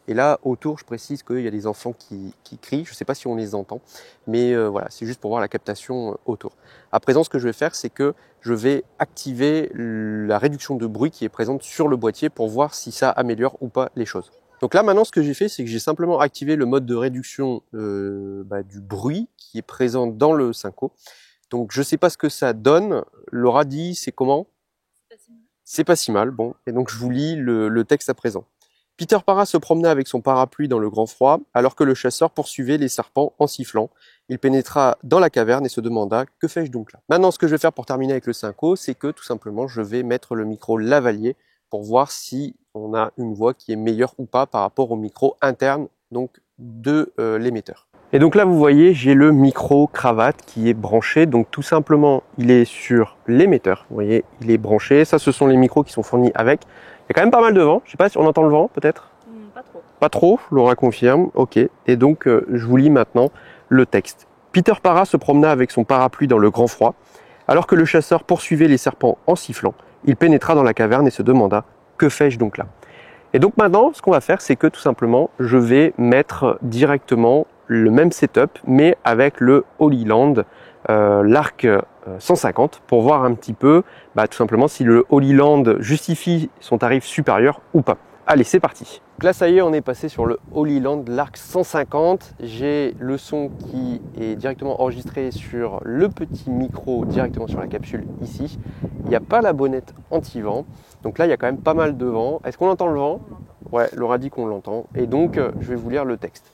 Et là, autour, je précise qu'il y a des enfants qui crient. Je ne sais pas si on les entend, mais voilà, c'est juste pour voir la captation autour. À présent, ce que je vais faire, c'est que je vais activer la réduction de bruit qui est présente sur le boîtier pour voir si ça améliore ou pas les choses. Donc là, maintenant, ce que j'ai fait, c'est que j'ai simplement activé le mode de réduction du bruit qui est présent dans le Synco. Donc, je ne sais pas ce que ça donne. Laura dit, c'est comment ? C'est pas si mal, bon. Et donc, je vous lis le texte à présent. Peter Parra se promena avec son parapluie dans le grand froid, alors que le chasseur poursuivait les serpents en sifflant. Il pénétra dans la caverne et se demanda « Que fais-je donc là ?» Maintenant, ce que je vais faire pour terminer avec le Synco, c'est que tout simplement, je vais mettre le micro lavalier pour voir si on a une voix qui est meilleure ou pas par rapport au micro interne donc de l'émetteur. Et donc là, vous voyez, j'ai le micro cravate qui est branché. Donc tout simplement, il est sur l'émetteur. Vous voyez, il est branché. Ça, ce sont les micros qui sont fournis avec. Il y a quand même pas mal de vent. Je sais pas si on entend le vent, peut-être. Pas trop. Pas trop, Laura confirme. Ok. Et donc, je vous lis maintenant le texte. Peter Parra se promena avec son parapluie dans le grand froid. Alors que le chasseur poursuivait les serpents en sifflant, il pénétra dans la caverne et se demanda « Que fais-je donc là ?» Et donc maintenant, ce qu'on va faire, c'est que tout simplement, je vais mettre directement le même setup, mais avec le Holy Land, l'Arc 150, pour voir un petit peu, tout simplement, si le Holy Land justifie son tarif supérieur ou pas. Allez, c'est parti. Donc là, ça y est, on est passé sur le Holy Land, l'Arc 150. J'ai le son qui est directement enregistré sur le petit micro, directement sur la capsule ici. Il n'y a pas la bonnette anti-vent. Donc là, il y a quand même pas mal de vent. Est-ce qu'on entend le vent? Ouais, Laura dit qu'on l'entend. Et donc, je vais vous lire le texte.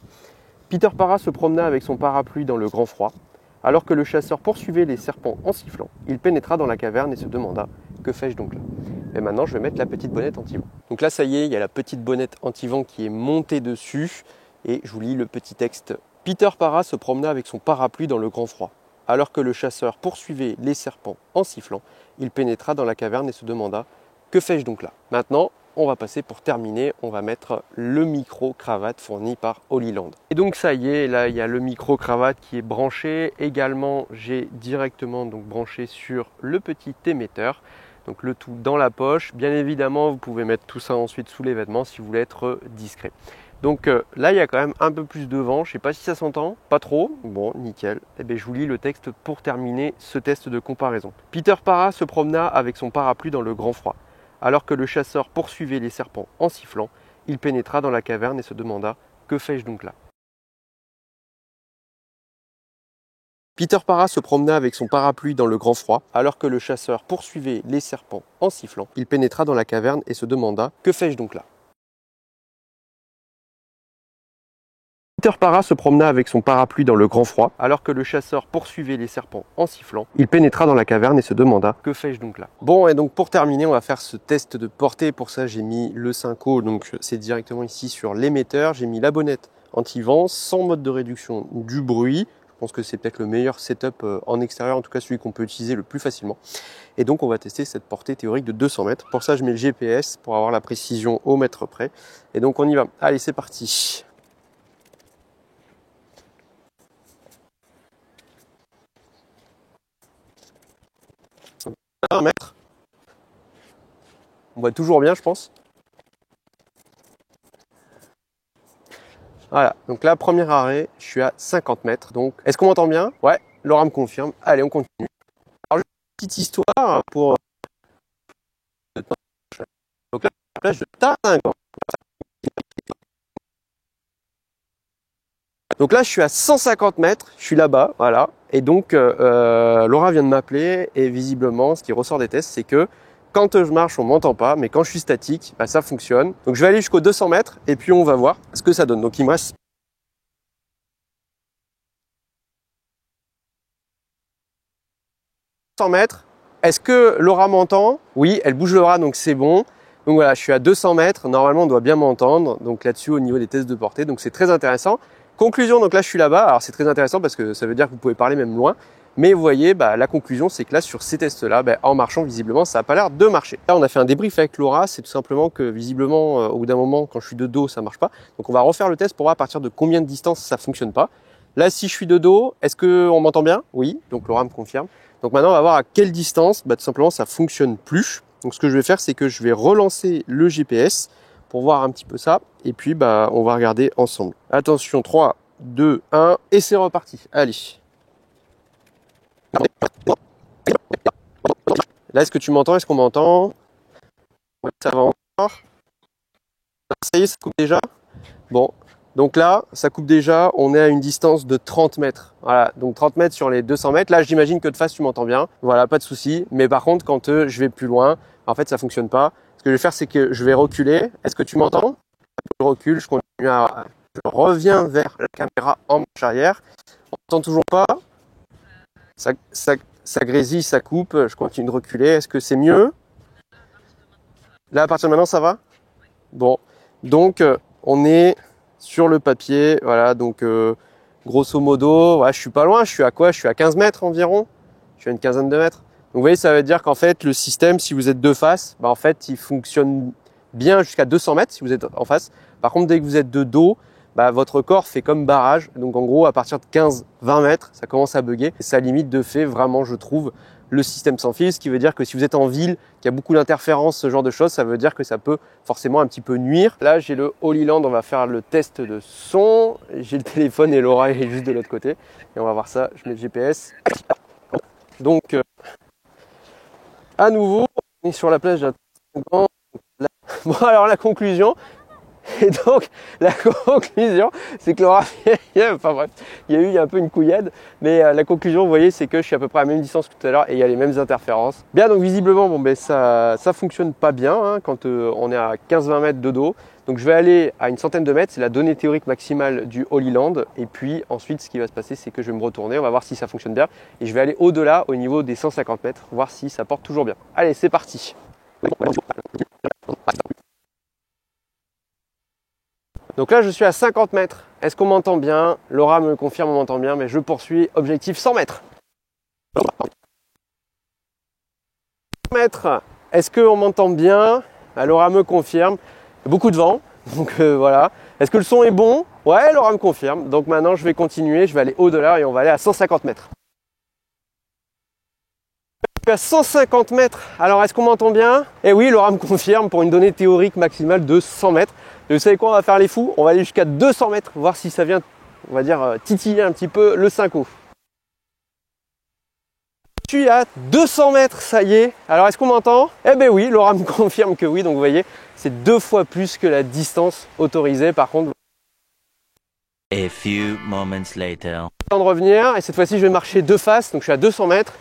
Peter Parra se promena avec son parapluie dans le grand froid. Alors que le chasseur poursuivait les serpents en sifflant, il pénétra dans la caverne et se demanda « Que fais-je donc là ?» Et maintenant, je vais mettre la petite bonnette anti-vent. Donc là, ça y est, il y a la petite bonnette anti-vent qui est montée dessus. Et je vous lis le petit texte. Peter Parra se promena avec son parapluie dans le grand froid. Alors que le chasseur poursuivait les serpents en sifflant, il pénétra dans la caverne et se demanda « Que fais-je donc là ?» Maintenant, on va passer pour terminer, on va mettre le micro cravate fourni par Holy Land. Et donc ça y est, là il y a le micro cravate qui est branché. Également, j'ai directement donc branché sur le petit émetteur. Donc le tout dans la poche. Bien évidemment, vous pouvez mettre tout ça ensuite sous les vêtements si vous voulez être discret. Donc là, il y a quand même un peu plus de vent. Je ne sais pas si ça s'entend. Pas trop. Bon, nickel. Et bien, je vous lis le texte pour terminer ce test de comparaison. Peter Parra se promena avec son parapluie dans le grand froid. Alors que le chasseur poursuivait les serpents en sifflant, il pénétra dans la caverne et se demanda « Que fais-je donc là ?» Peter Parra se promena avec son parapluie dans le grand froid. Alors que le chasseur poursuivait les serpents en sifflant, il pénétra dans la caverne et se demanda « Que fais-je donc là ?» Peter Parra se promena avec son parapluie dans le grand froid. Alors que le chasseur poursuivait les serpents en sifflant, il pénétra dans la caverne et se demanda « Que fais-je donc là ?» Bon, et donc pour terminer, on va faire ce test de portée. Pour ça, j'ai mis le Synco, donc c'est directement ici sur l'émetteur. J'ai mis la bonnette anti-vent, sans mode de réduction du bruit. Je pense que c'est peut-être le meilleur setup en extérieur, en tout cas celui qu'on peut utiliser le plus facilement. Et donc on va tester cette portée théorique de 200 mètres. Pour ça, je mets le GPS pour avoir la précision au mètre près. Et donc on y va. Allez, c'est parti. 1 mètre. On voit toujours bien, je pense. Voilà, donc là, premier arrêt, je suis à 50 mètres. Donc, est-ce qu'on m'entend bien? Ouais, Laura me confirme. Allez, on continue. Alors, petite histoire pour... Donc là, je tape un Donc là, je suis à 150 mètres, je suis là-bas, voilà. Et donc, Laura vient de m'appeler et visiblement, ce qui ressort des tests, c'est que quand je marche, on m'entend pas, mais quand je suis statique, bah, ça fonctionne. Donc je vais aller jusqu'aux 200 mètres et puis on va voir ce que ça donne. Donc il me reste 100 mètres. Est-ce que Laura m'entend? Oui, elle bouge le bras, donc c'est bon. Donc voilà, je suis à 200 mètres. Normalement, on doit bien m'entendre. Donc là-dessus, au niveau des tests de portée, donc c'est très intéressant. Conclusion, donc là, je suis là-bas. Alors c'est très intéressant parce que ça veut dire que vous pouvez parler même loin. Mais vous voyez, bah, la conclusion, c'est que là, sur ces tests-là, bah, en marchant, visiblement, ça n'a pas l'air de marcher. Là, on a fait un débrief avec Laura. C'est tout simplement que, visiblement, au bout d'un moment, quand je suis de dos, ça marche pas. Donc on va refaire le test pour voir à partir de combien de distance ça fonctionne pas. Là, si je suis de dos, est-ce qu'on m'entend bien? Oui. Donc Laura me confirme. Donc maintenant, on va voir à quelle distance, bah, tout simplement, ça fonctionne plus. Donc ce que je vais faire, c'est que je vais relancer le GPS pour voir un petit peu ça. Et puis, bah, on va regarder ensemble. Attention, 3, 2, 1, et c'est reparti. Allez. Là, est-ce que tu m'entends? Est-ce qu'on m'entend? Ouais, ça va encore. Ça y est, ça coupe déjà. Bon. Donc là, ça coupe déjà, on est à une distance de 30 mètres. Voilà, donc 30 mètres sur les 200 mètres. Là, j'imagine que de face, tu m'entends bien. Voilà, pas de souci. Mais par contre, quand je vais plus loin, en fait, ça fonctionne pas. Ce que je vais faire, c'est que je vais reculer. Est-ce que tu m'entends? Je recule, je continue je reviens vers la caméra en marche arrière. On m'entend toujours pas. Ça grésille, ça coupe. Je continue de reculer. Est-ce que c'est mieux? Là, à partir de maintenant, ça va? Bon. Donc, on est sur le papier, voilà, donc grosso modo, ouais, je suis pas loin, je suis à quoi? Je suis à 15 mètres environ, je suis à une quinzaine de mètres. Donc vous voyez, ça veut dire qu'en fait, le système, si vous êtes de face, bah, en fait, il fonctionne bien jusqu'à 200 mètres si vous êtes en face. Par contre, dès que vous êtes de dos, bah, votre corps fait comme barrage. Donc en gros, à partir de 15-20 mètres, ça commence à bugger. Et ça limite de fait, vraiment, je trouve, le système sans fil, ce qui veut dire que si vous êtes en ville, qu'il y a beaucoup d'interférences, ce genre de choses, ça veut dire que ça peut forcément un petit peu nuire. Là, j'ai le Holy Land, on va faire le test de son. J'ai le téléphone et Laura est juste de l'autre côté. Et on va voir ça, je mets le GPS. Donc, à nouveau, on est sur la plage d'un... Bon, alors la conclusion, et donc, la conclusion, c'est que Laura, enfin bref, il y a eu un peu une couillade, mais la conclusion, vous voyez, c'est que je suis à peu près à la même distance que tout à l'heure et il y a les mêmes interférences. Bien, donc visiblement, bon, ben, ça fonctionne pas bien hein, quand on est à 15-20 mètres de dos. Donc je vais aller à une centaine de mètres, c'est la donnée théorique maximale du Holy Land. Et puis ensuite, ce qui va se passer, c'est que je vais me retourner, on va voir si ça fonctionne bien. Et je vais aller au-delà, au niveau des 150 mètres, voir si ça porte toujours bien. Allez, c'est parti. Donc là, je suis à 50 mètres. Est-ce qu'on m'entend bien? Laura me confirme, on m'entend bien, mais je poursuis. Objectif 100 mètres. 100 mètres. Est-ce qu'on m'entend bien? Laura me confirme. Beaucoup de vent, donc voilà. Est-ce que le son est bon? Ouais, Laura me confirme. Donc maintenant, je vais continuer, je vais aller au-delà et on va aller à 150 mètres. Je suis à 150 mètres. Alors, est-ce qu'on m'entend bien? Eh oui, Laura me confirme pour une donnée théorique maximale de 100 mètres. Et vous savez quoi, on va faire les fous? On va aller jusqu'à 200 mètres, voir si ça vient, on va dire, titiller un petit peu le synco. Je suis à 200 mètres, ça y est. Alors, est-ce qu'on m'entend? Eh ben oui, Laura me confirme que oui. Donc, vous voyez, c'est 2 fois plus que la distance autorisée. Par contre, A few moments later. temps de revenir. Et cette fois-ci, je vais marcher de face. Donc, je suis à 200 mètres.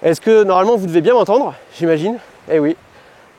Est-ce que, normalement, vous devez bien m'entendre? J'imagine. Eh oui.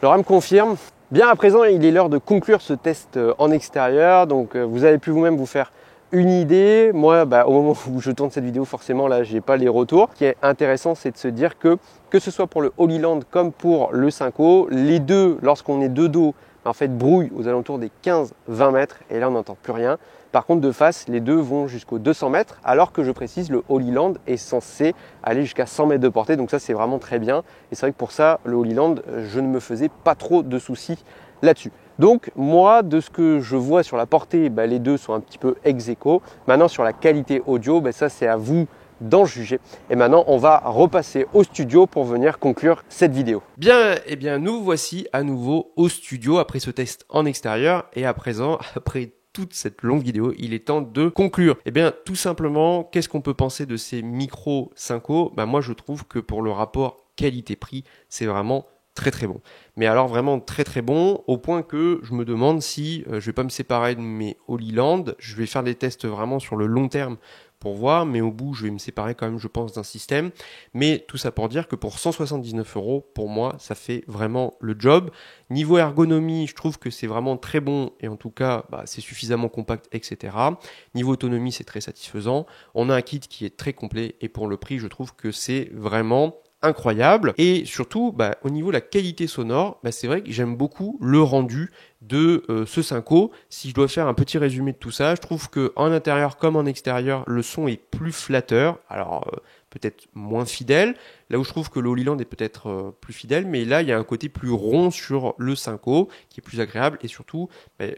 Laura me confirme. Bien, à présent, il est l'heure de conclure ce test en extérieur. Donc, vous avez pu vous-même vous faire une idée. Moi, au moment où je tourne cette vidéo, forcément, là, j'ai pas les retours. Ce qui est intéressant, c'est de se dire que ce soit pour le Holy Land comme pour le Synco, les deux, lorsqu'on est de dos, en fait, brouillent aux alentours des 15-20 mètres. Et là, on n'entend plus rien. Par contre, de face, les deux vont jusqu'aux 200 mètres, alors que je précise, le Holy Land est censé aller jusqu'à 100 mètres de portée. Donc ça, c'est vraiment très bien. Et c'est vrai que pour ça, le Holy Land, je ne me faisais pas trop de soucis là-dessus. Donc moi, de ce que je vois sur la portée, les deux sont un petit peu ex-aequo. Maintenant, sur la qualité audio, ça c'est à vous d'en juger. Et maintenant, on va repasser au studio pour venir conclure cette vidéo. Bien, et bien nous voici à nouveau au studio après ce test en extérieur. Et à présent, après toute cette longue vidéo, il est temps de conclure. Eh bien, tout simplement, qu'est-ce qu'on peut penser de ces micros Synco? Moi, je trouve que pour le rapport qualité-prix, c'est vraiment très très bon. Mais alors vraiment très très bon, au point que je me demande si je vais pas me séparer de mes Holy Land. Je vais faire des tests vraiment sur le long terme pour voir, mais au bout je vais me séparer quand même, je pense, d'un système. Mais tout ça pour dire que pour 179 €, pour moi, ça fait vraiment le job. Niveau ergonomie, je trouve que c'est vraiment très bon, et en tout cas, c'est suffisamment compact, etc. Niveau autonomie, c'est très satisfaisant. On a un kit qui est très complet, et pour le prix, je trouve que c'est vraiment incroyable. Et surtout, au niveau de la qualité sonore, c'est vrai que j'aime beaucoup le rendu de ce Synco. Si je dois faire un petit résumé de tout ça, je trouve que en intérieur comme en extérieur, le son est plus flatteur. Alors peut-être moins fidèle, là où je trouve que le Holy Land est peut-être plus fidèle, mais là il y a un côté plus rond sur le Synco qui est plus agréable, et surtout,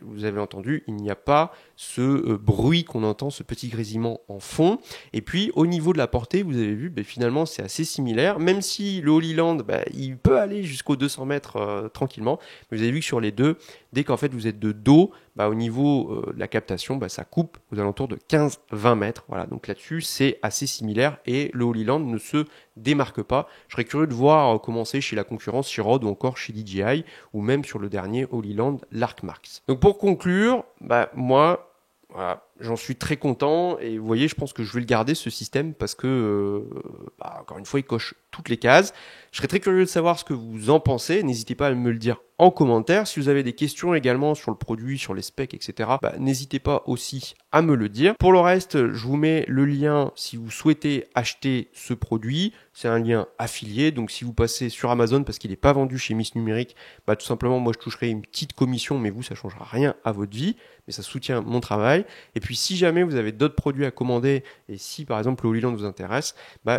vous avez entendu, il n'y a pas ce bruit qu'on entend, ce petit grésillement en fond. Et puis au niveau de la portée, vous avez vu, finalement c'est assez similaire, même si le Holy Land, il peut aller jusqu'aux 200 mètres tranquillement, mais vous avez vu que sur les deux, dès qu'en fait vous êtes de dos, au niveau de la captation, ça coupe aux alentours de 15-20 mètres. Voilà, donc là-dessus, c'est assez similaire, et le Holy Land ne se démarque pas. Je serais curieux de voir comment c'est chez la concurrence, chez Rode ou encore chez DJI, ou même sur le dernier Holy Land, l'Arc Max. Donc pour conclure, moi, voilà, j'en suis très content, et vous voyez, je pense que je vais le garder, ce système, parce que, encore une fois, il coche toutes les cases. Je serais très curieux de savoir ce que vous en pensez. N'hésitez pas à me le dire en commentaire. Si vous avez des questions également sur le produit, sur les specs, etc., n'hésitez pas aussi à me le dire. Pour le reste, je vous mets le lien si vous souhaitez acheter ce produit. C'est un lien affilié, donc si vous passez sur Amazon parce qu'il n'est pas vendu chez Miss Numérique, tout simplement, moi je toucherai une petite commission, mais vous, ça ne changera rien à votre vie, mais ça soutient mon travail. Et puis si jamais vous avez d'autres produits à commander, et si par exemple le Holy Land vous intéresse,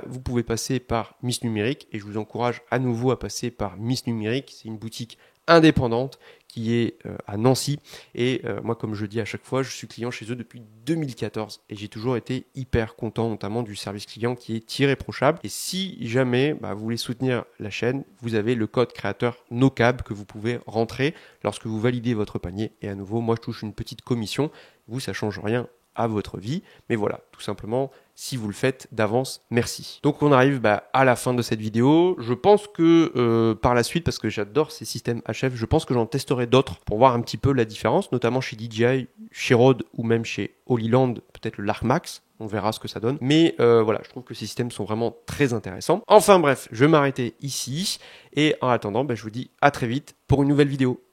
vous pouvez passer par Miss Numérique, et je vous encourage à nouveau à passer par Miss Numérique. C'est une boutique indépendante qui est à Nancy, et moi, comme je dis à chaque fois, je suis client chez eux depuis 2014, et j'ai toujours été hyper content, notamment du service client qui est irréprochable. Et si jamais vous voulez soutenir la chaîne, vous avez le code créateur NOCAB que vous pouvez rentrer lorsque vous validez votre panier, et à nouveau, moi je touche une petite commission. Vous, ça change rien à votre vie, mais voilà, tout simplement, si vous le faites d'avance, merci. Donc on arrive à la fin de cette vidéo. Je pense que par la suite, parce que j'adore ces systèmes HF, je pense que j'en testerai d'autres pour voir un petit peu la différence, notamment chez DJI, chez Rode ou même chez Holy Land, peut-être le l'Arc Max. On verra ce que ça donne. Mais voilà, je trouve que ces systèmes sont vraiment très intéressants. Enfin bref, je vais m'arrêter ici, et en attendant, je vous dis à très vite pour une nouvelle vidéo.